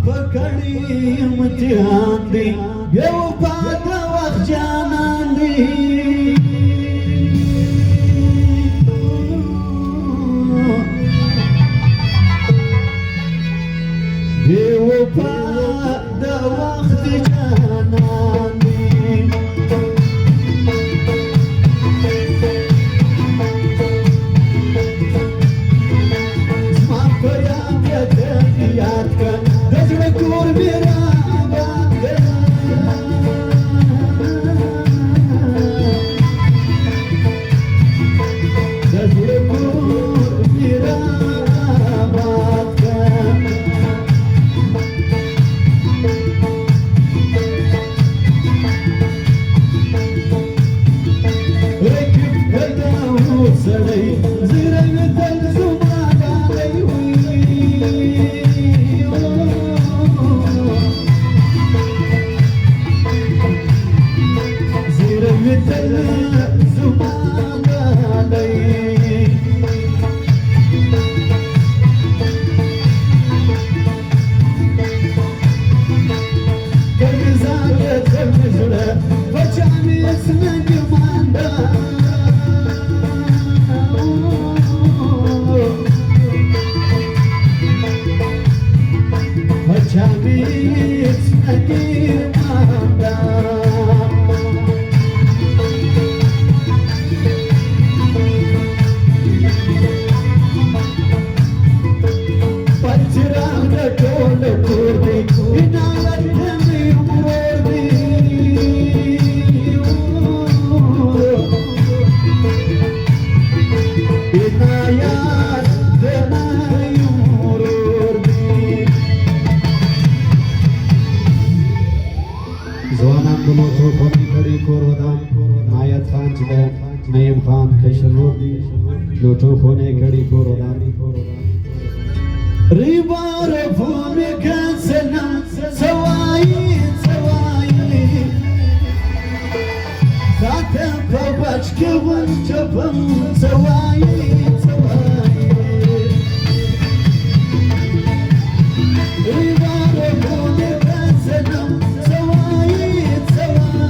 पकड़ी इम्तिहान दी बेवफा दा वक्त जानान दी बेवफा दा वक्त जानान दी याद कर दजड़े कोर मेरा बात कर दजड़े कोर मेरा बात कर रखिब करता हूँ सड़ई ज़िरे में दल जुमा डाली हुई नईम खान कशरूर लोटो खोने कड़ी को रोदानी रिबार भूम का सनम सवाई सवाई साथ पबच के वन जबम सवाई सवाई रिबार भूम का सनम सवाई सवाई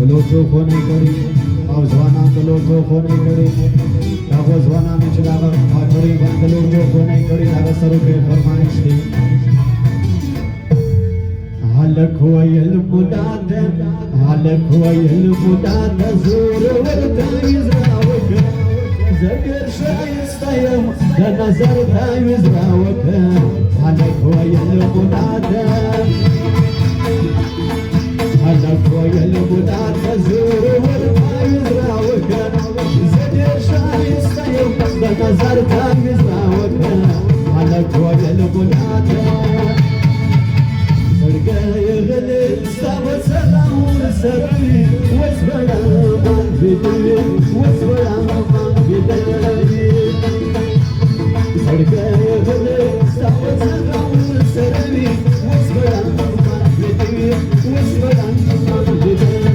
دلوچو خونه کری او زوانان دلوچو خونه کری داغو زوانان چې داغه کری باندې دلوچو خونه کری داغه سره په فرمایش دی هلک ویل مداد هلک ویل مداد زور ورته زراوک زګر شایسته یم د نظر ته زراوک هلک ویل مداد هلک ویل مداد زور ورته زراوک زګر شایسته یم د نظر ته زراوک هلک ویل مداد غلي صعب سلام ورسبي واسبلا من بدري واسبلا من بدري صدق غلي صعب سلام ورسبي واسبلا من بدري واسبلا من بدري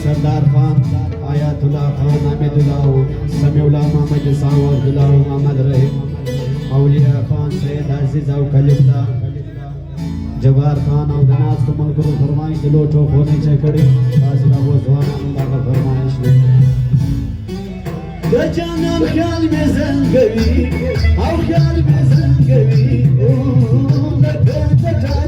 सरदार खान आयातुल्लाह खान हमीदुल्लाह समीउल्लाह मोहम्मद साहब अब्दुल्लाह मोहम्मद रहीम औलिया खान सैयद अजीज और कलीमुल्लाह जवार खान और दनास को मलकुर फरमाई दिलोटो होने चकड़ी फासिला वो जवान अल्लाह का फरमाइश ले गजानम ख्याल में ज़ंगवी और ख्याल में ज़ंगवी ओ लगा